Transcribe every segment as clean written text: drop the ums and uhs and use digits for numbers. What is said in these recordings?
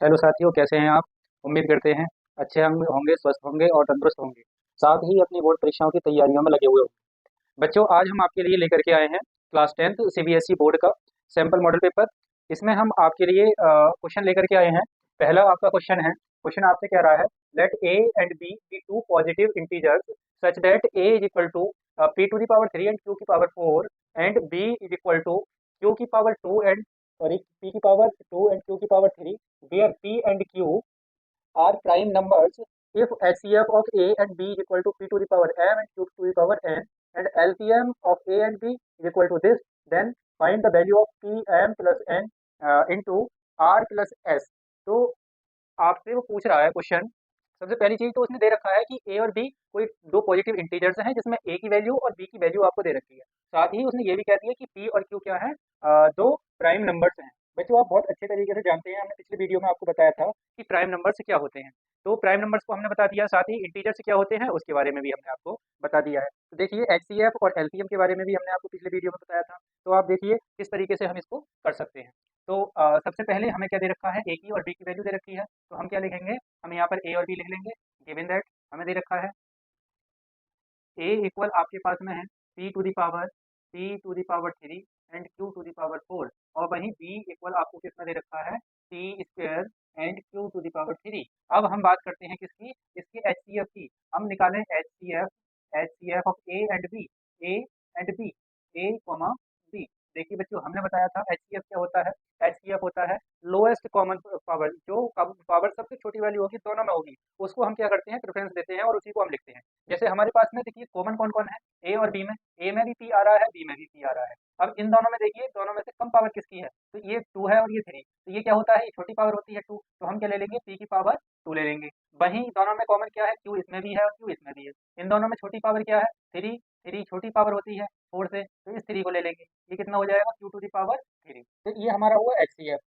Hello साथियों, कैसे हैं आप? उम्मीद करते हैं अच्छे होंगे, स्वस्थ होंगे और तंदुरुस्त होंगे। साथ ही अपनी बोर्ड परीक्षाओं की तैयारियों में लगे हुए होंगे। बच्चों, आज हम आपके लिए लेकर के आए हैं क्लास 10th सीबीएसई बोर्ड का सैंपल मॉडल पेपर। इसमें हम आपके लिए क्वेश्चन लेकर के आए हैं। पहला आपका क्वेश्चन है। क्वेश्चन आपसे कह रहा है, let a and b be two positive integers such that a is equal to p to the power 3 and q की power 4 and b is equal to q की पावर 2 एंड सॉरी पी की power 2 and q की power 3, where P and Q are prime numbers if HCF of A and B is equal to P to the power m and Q to the power n, and LCM of A and B is equal to this, then find the value of P m plus n into R plus S। तो आपसे वो पूछ रहा है question. सबसे पहली चीज तो उसने दे रखा है कि ए और बी कोई दो पॉजिटिव इंटीजर्स हैं, जिसमें ए की वैल्यू और बी की वैल्यू आपको दे रखी है। साथ ही उसने ये भी कह दिया कि पी और क्यू क्या है, दो प्राइम नंबर्स हैं। बच्चों, आप बहुत अच्छे तरीके से जानते हैं, हमने पिछले वीडियो में आपको बताया था कि प्राइम नंबर्स क्या होते हैं। तो प्राइम नंबर्स को हमने बता दिया, साथ ही इंटीजर्स क्या होते हैं उसके बारे में भी हमने आपको बता दिया है। तो देखिए, एचसीएफ और एलसीएम के बारे में भी हमने आपको पिछले वीडियो में बताया था। तो आप देखिए किस तरीके से हम इसको कर सकते हैं। तो सबसे पहले हमें क्या दे रखा है, ए की और बी की वैल्यू दे रखी है। तो हम क्या लिखेंगे, हम यहाँ पर ए और बी लिख लेंगे। गिवन दैट हमें दे रखा है ए इक्वल आपके पास में है p to the power 3 and q to the power 4, और वहीं b इक्वल आपको कितना दे रखा है, t square and q to the power 3। अब हम बात करते हैं किसकी, इसके एचसीएफ की। हम निकालें HCF HCF of a and b, a comma b. देखिए बच्चों, हमने बताया था एचसीएफ क्या होता है। एचसीएफ होता है लोएस्ट कॉमन पावर, जो पावर सबसे छोटी वैल्यू होगी दोनों में होगी, उसको हम क्या करते हैं, प्रेफरेंस देते हैं और उसी को हम लिखते हैं। जैसे हमारे पास में देखिए कॉमन कौन कौन है, ए और बी में। ए में भी पी आ रहा है, बी में भी पी आ रहा है। अब इन दोनों में देखिए, दोनों में से कम पावर किसकी है, तो ये 2 है और ये 3। तो ये क्या होता है, ये छोटी पावर होती है 2, तो हम क्या ले लेंगे, पी की पावर 2 ले लेंगे। वहीं दोनों में कॉमन क्या है, क्यू इसमें भी है और क्यू इसमें भी है। इन दोनों में छोटी पावर क्या है, 3। 3 छोटी पावर होती है 4 से, तो इस 3 को ले लेंगे। ये कितना हो जाएगा, क्यू टू दी पावर 3। तो ये हमारा हुआ एचसीएफ।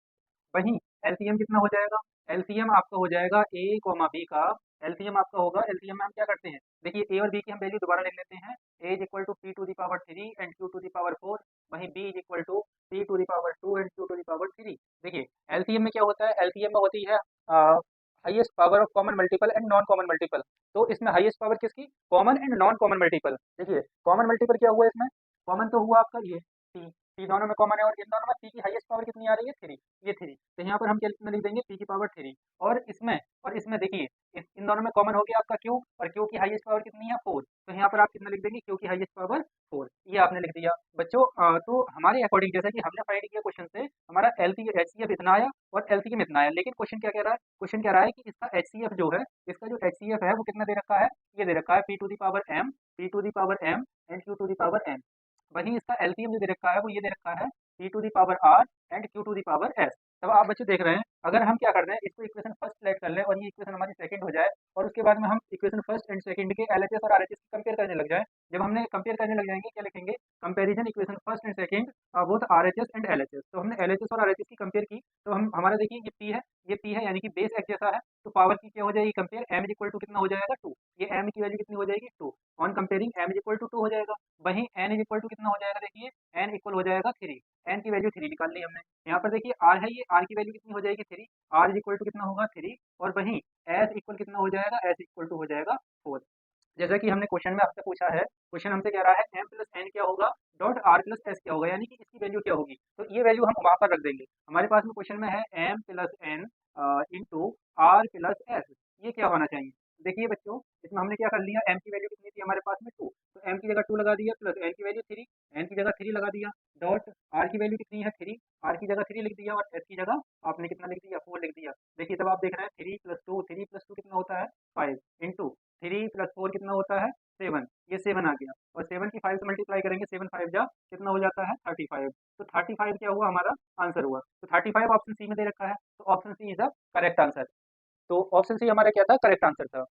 वहीं एलसीएम कितना हो जाएगा, एलसीएम आपका हो जाएगा ए कॉमा बी का। एलसीएम आपका होगा, एलसीएम में हम क्या करते हैं, देखिए ए और बी की हम वैल्यू दोबारा लिख लेते हैं। A is equal to p to the power 3 and q to the power 4, वहीं b is equal to p to the power 2 and q to the power 3। देखिए एलसीएम में क्या होता है, एलसीएम में होती है highest power of common multiple and non common multiple. तो इसमें हाईएस्ट पावर किसकी, common and non common multiple. देखिए कॉमन मल्टीपल क्या हुआ इसमें, कॉमन तो हुआ आपका ये टी। टी दोनों में कॉमन है और इन दोनों में पी की हाईएस्ट पावर कितनी आ रही है, 3। ये 3, तो यहाँ पर हम क्या में लिख देंगे, पी की पावर 3। और इसमें देखिए इन दोनों में कॉमन हो गया आपका क्यू, और क्यू की हाईएस्ट पावर कितनी है, 4। तो यहाँ पर आप कितना लिख देंगे, क्यू की हाईएस्ट पावर 4। ये आपने लिख दिया बच्चों। तो हमारे अकॉर्डिंग जैसा कि हमने फाइंड किया क्वेश्चन से, हमारा एचसीएफ इतना आया और एलसीएम इतना आया। लेकिन क्वेश्चन क्या कह रहा है, क्वेश्चन कह रहा है कि इसका एचसीएफ जो है, इसका जो एचसीएफ है वो कितना दे रखा है, ये दे रखा है p to the power m, p to the power m and q to the power n. वहीं इसका एलसीएम जो दे रखा है वो ये दे रखा है p to the power r and q to the power s. तब आप बच्चे देख रहे हैं, अगर हम क्या कर रहे हैं, इसको इक्वेशन फर्स्ट सेलेक्ट कर लें और ये इक्वेशन हमारी सेकंड हो जाए, और उसके बाद में हम इक्वेशन फर्स्ट एंड सेकंड के एलएचएस और आरएचएस की कंपेयर करने लग जाए। जब हमने कंपेयर करने लग जाएंगे, क्या लिखेंगे, comparison equation first and second both RHS and LHS. तो हमने एलएचएस और आरएचएस की कंपेयर की, तो हम हमारा देखिए ये पी है, ये पी है यानी कि बेस एक्स जैसा है। तो पावर की क्या हो जाएगी compare, m is equal to कितना हो जाएगा, 2। ये एम की वैल्यू कितनी हो जाएगी, 2। On comparing m is equal to 2 हो जाएगा। वहीं एन इज इक्वल टू कितना हो जाएगा, देखिए एन इक्वल हो जाएगा 3। एन की वैल्यू 3 निकाल ली हमने। यहाँ पर देखिए आर है, ये आर की वैल्यू कितनी हो जाएगी, 3। आर इज इक्वल टू कितना होगा, 3। और वहीं एस इक्वल कितना हो जाएगा, एस इक्वल टू हो जाएगा 4। जैसा कि हमने क्वेश्चन में आपसे पूछा है, क्वेश्चन हमसे कह रहा है एम प्लस एन क्या होगा, डॉट आर प्लस एस क्या होगा, यानी कि इसकी वैल्यू क्या होगी। तो ये वैल्यू हम वहां पर रख देंगे। हमारे पास में क्वेश्चन में है m plus n into r plus s, ये क्या होना चाहिए। देखिए बच्चों, इसमें हमने क्या कर लिया, एम की वैल्यू कितनी थी हमारे पास में, 2। तो एम की जगह 2 लगा दिया, प्लस एन की वैल्यू 3, एन की जगह 3 लगा दिया, डॉट आर की वैल्यू कितनी है, 3। आर की जगह 3 लिख दिया और एस की जगह आपने कितना लिख दिया, 4 लिख दिया। देखिए तब आप देख रहे हैं 3 प्लस 2, 3 प्लस 2 कितना होता है, 5 इंटू 3 प्लस 4 कितना होता है, 7। ये 7 आ गया, और 7 की 5 से मल्टीप्लाई करेंगे, 7 5 जा कितना हो जाता है, 35। तो 35 क्या हुआ, हमारा आंसर हुआ। तो 35 ऑप्शन सी में दे रखा है, तो option C is the correct answer. तो ऑप्शन सी हमारा क्या था, करेक्ट आंसर था।